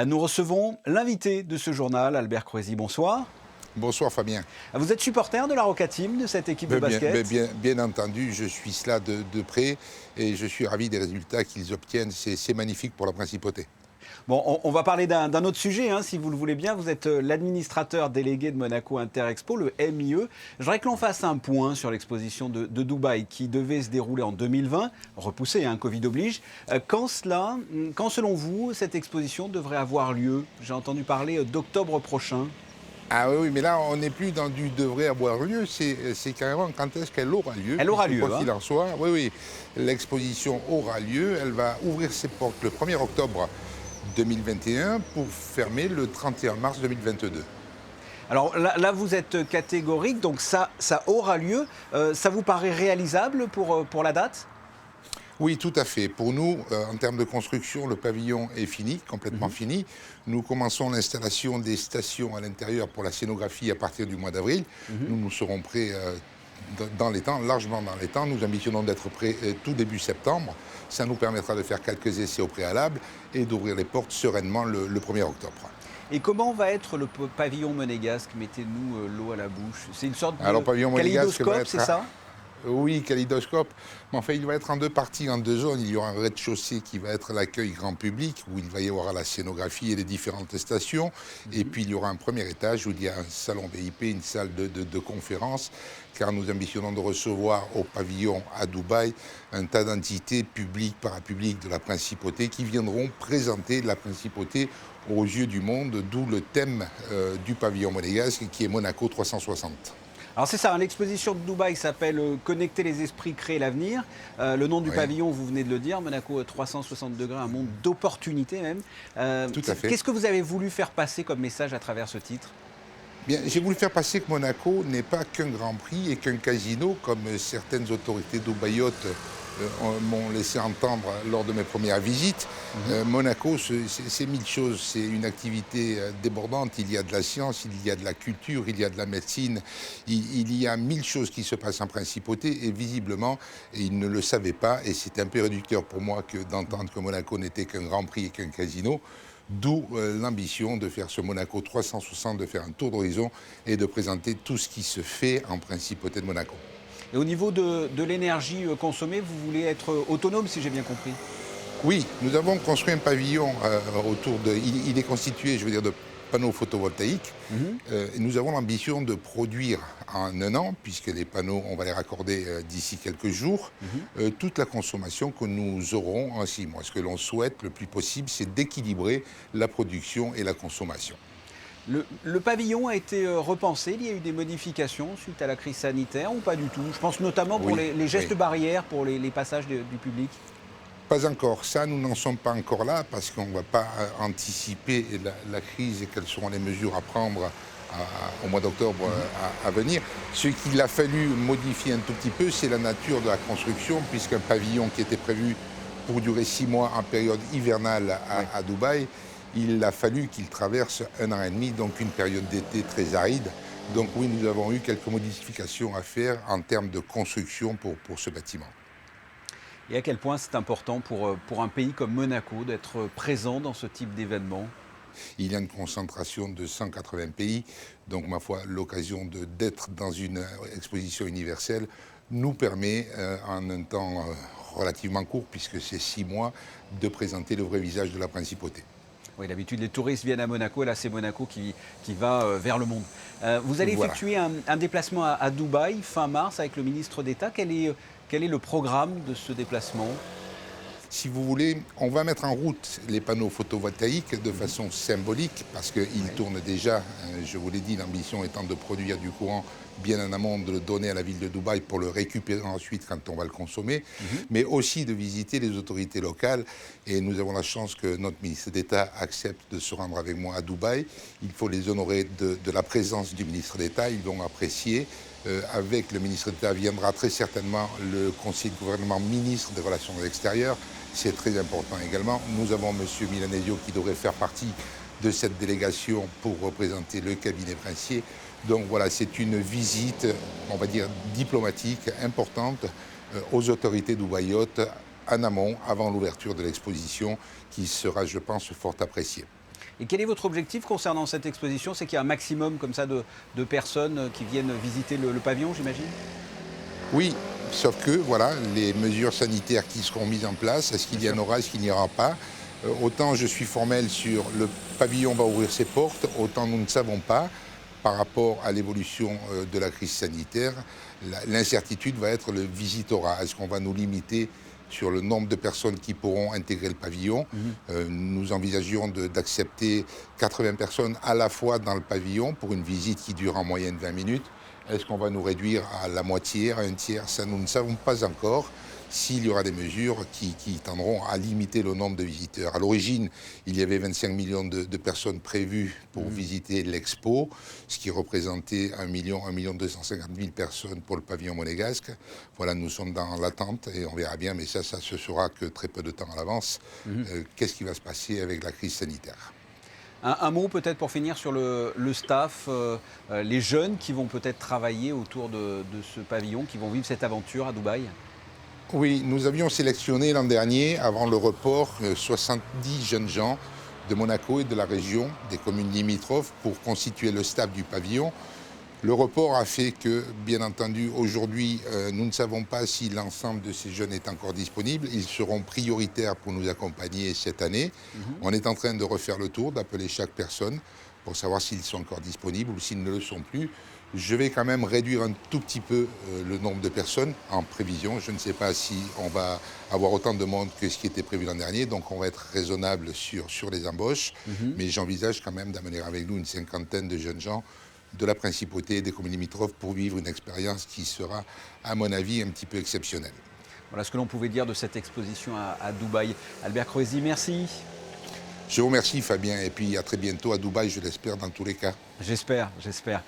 Nous recevons l'invité de ce journal, Albert Croisi. Bonsoir. Bonsoir Fabien. Vous êtes supporter de la Roca Team, de cette équipe de basket? Bien entendu, je suis cela de près et je suis ravi des résultats qu'ils obtiennent. C'est magnifique pour la Principauté. Bon, on va parler d'un autre sujet, si vous le voulez bien. Vous êtes l'administrateur délégué de Monaco Interexpo, le MIE. Je voudrais que l'on fasse un point sur l'exposition de Dubaï qui devait se dérouler en 2020, repoussée, Covid oblige. Quand selon vous, cette exposition devrait avoir lieu? J'ai entendu parler d'octobre prochain. Ah oui, mais là, on n'est plus dans du devrait avoir lieu, c'est carrément quand est-ce qu'elle aura lieu. Elle aura lieu. Quoi qu'il en soit, oui, l'exposition aura lieu. Elle va ouvrir ses portes le 1er octobre 2021 pour fermer le 31 mars 2022. Alors là, vous êtes catégorique, donc ça aura lieu. Ça vous paraît réalisable pour la date? Oui, tout à fait. Pour nous, en termes de construction, le pavillon est fini, complètement fini. Nous commençons l'installation des stations à l'intérieur pour la scénographie à partir du mois d'avril. Nous serons prêts dans les temps, largement dans les temps. Nous ambitionnons d'être prêts tout début septembre. Ça nous permettra de faire quelques essais au préalable et d'ouvrir les portes sereinement le 1er octobre. Et comment va être le pavillon monégasque? Mettez-nous l'eau à la bouche. C'est une sorte Alors, pavillon de monégasque kaléidoscope, c'est ça? Oui, kaléidoscope. Mais enfin, il va être en deux parties, en deux zones. Il y aura un rez-de-chaussée qui va être l'accueil grand public, où il va y avoir la scénographie et les différentes stations. Et puis, il y aura un premier étage où il y a un salon VIP, une salle de conférence, car nous ambitionnons de recevoir au pavillon à Dubaï un tas d'entités publiques, parapubliques de la Principauté qui viendront présenter la Principauté aux yeux du monde, d'où le thème du pavillon monégasque qui est Monaco 360. Alors c'est ça, l'exposition de Dubaï s'appelle Connecter les esprits, créer l'avenir. Le nom du pavillon, vous venez de le dire, Monaco 360 degrés, un monde d'opportunités même. Tout à fait. Qu'est-ce que vous avez voulu faire passer comme message à travers ce titre? Bien, j'ai voulu faire passer que Monaco n'est pas qu'un Grand Prix et qu'un casino, comme certaines autorités dubaïotes m'ont laissé entendre lors de mes premières visites. Monaco, c'est mille choses. C'est une activité débordante. Il y a de la science, il y a de la culture, il y a de la médecine. Il y a mille choses qui se passent en Principauté et visiblement, ils ne le savaient pas. Et c'est un peu réducteur pour moi d'entendre que Monaco n'était qu'un Grand Prix et qu'un casino. D'où l'ambition de faire ce Monaco 360, de faire un tour d'horizon et de présenter tout ce qui se fait en Principauté de Monaco. Et au niveau de l'énergie consommée, vous voulez être autonome, si j'ai bien compris? Oui, nous avons construit un pavillon autour de... Il est constitué, je veux dire, de panneaux photovoltaïques. Et nous avons l'ambition de produire en un an, puisque les panneaux, on va les raccorder d'ici quelques jours, toute la consommation que nous aurons en 6 mois. Ce que l'on souhaite le plus possible, c'est d'équilibrer la production et la consommation. Le pavillon a été repensé, il y a eu des modifications suite à la crise sanitaire ou pas du tout? Je pense notamment pour les gestes barrières, pour les passages du public. Pas encore. Ça, nous n'en sommes pas encore là parce qu'on ne va pas anticiper la crise et quelles seront les mesures à prendre au mois d'octobre à venir. Ce qu'il a fallu modifier un tout petit peu, c'est la nature de la construction, puisqu'un pavillon qui était prévu pour durer 6 mois en période hivernale à Dubaï, il a fallu qu'il traverse 1 an et demi, donc une période d'été très aride. Donc oui, nous avons eu quelques modifications à faire en termes de construction pour ce bâtiment. Et à quel point c'est important pour un pays comme Monaco d'être présent dans ce type d'événement? Il y a une concentration de 180 pays, donc ma foi, l'occasion d'être dans une exposition universelle nous permet, en un temps relativement court, puisque c'est 6 mois, de présenter le vrai visage de la Principauté. Oui, d'habitude, les touristes viennent à Monaco, et là, c'est Monaco qui va vers le monde. Vous allez effectuer un déplacement à Dubaï fin mars avec le ministre d'État. Quel est le programme de ce déplacement? Si vous voulez, on va mettre en route les panneaux photovoltaïques de façon symbolique parce qu'ils tournent déjà, je vous l'ai dit, l'ambition étant de produire du courant bien en amont, de le donner à la ville de Dubaï pour le récupérer ensuite quand on va le consommer, mais aussi de visiter les autorités locales. Et nous avons la chance que notre ministre d'État accepte de se rendre avec moi à Dubaï. Il faut les honorer de la présence du ministre d'État, ils vont apprécier. Avec le ministre d'État viendra très certainement le conseiller de gouvernement ministre des Relations extérieures. C'est très important également. Nous avons M. Milanesio qui devrait faire partie de cette délégation pour représenter le cabinet princier. Donc voilà, c'est une visite, on va dire, diplomatique importante aux autorités dubaïotes en amont, avant l'ouverture de l'exposition, qui sera, je pense, fort appréciée. Et quel est votre objectif concernant cette exposition? C'est qu'il y a un maximum comme ça de personnes qui viennent visiter le pavillon, j'imagine? Oui, sauf que voilà, les mesures sanitaires qui seront mises en place, est-ce qu'il y en aura, est-ce qu'il n'y aura pas? Autant je suis formel sur le pavillon va ouvrir ses portes, autant nous ne savons pas par rapport à l'évolution de la crise sanitaire. L'incertitude va être le visitorat. Est-ce qu'on va nous limiter sur le nombre de personnes qui pourront intégrer le pavillon? Nous envisagions d'accepter 80 personnes à la fois dans le pavillon pour une visite qui dure en moyenne 20 minutes. Est-ce qu'on va nous réduire à la moitié, à un tiers? Ça, nous ne savons pas encore. S'il y aura des mesures qui tendront à limiter le nombre de visiteurs. À l'origine, il y avait 25 millions de personnes prévues pour visiter l'Expo, ce qui représentait 1 250 000 personnes pour le pavillon monégasque. Voilà, nous sommes dans l'attente et on verra bien, mais ça se saura que très peu de temps à l'avance. Qu'est-ce qui va se passer avec la crise sanitaire? Un mot peut-être pour finir sur le staff, les jeunes qui vont peut-être travailler autour de ce pavillon, qui vont vivre cette aventure à Dubaï. Oui, nous avions sélectionné l'an dernier, avant le report, 70 jeunes gens de Monaco et de la région, des communes limitrophes, pour constituer le staff du pavillon. Le report a fait que, bien entendu, aujourd'hui, nous ne savons pas si l'ensemble de ces jeunes est encore disponible. Ils seront prioritaires pour nous accompagner cette année. On est en train de refaire le tour, d'appeler chaque personne pour savoir s'ils sont encore disponibles ou s'ils ne le sont plus. Je vais quand même réduire un tout petit peu le nombre de personnes en prévision. Je ne sais pas si on va avoir autant de monde que ce qui était prévu l'an dernier, donc on va être raisonnable sur les embauches. Mais j'envisage quand même d'amener avec nous une cinquantaine de jeunes gens de la principauté et des communes limitrophes pour vivre une expérience qui sera, à mon avis, un petit peu exceptionnelle. Voilà ce que l'on pouvait dire de cette exposition à Dubaï. Albert Croesi, merci. Je vous remercie Fabien et puis à très bientôt à Dubaï, je l'espère dans tous les cas. J'espère, j'espère.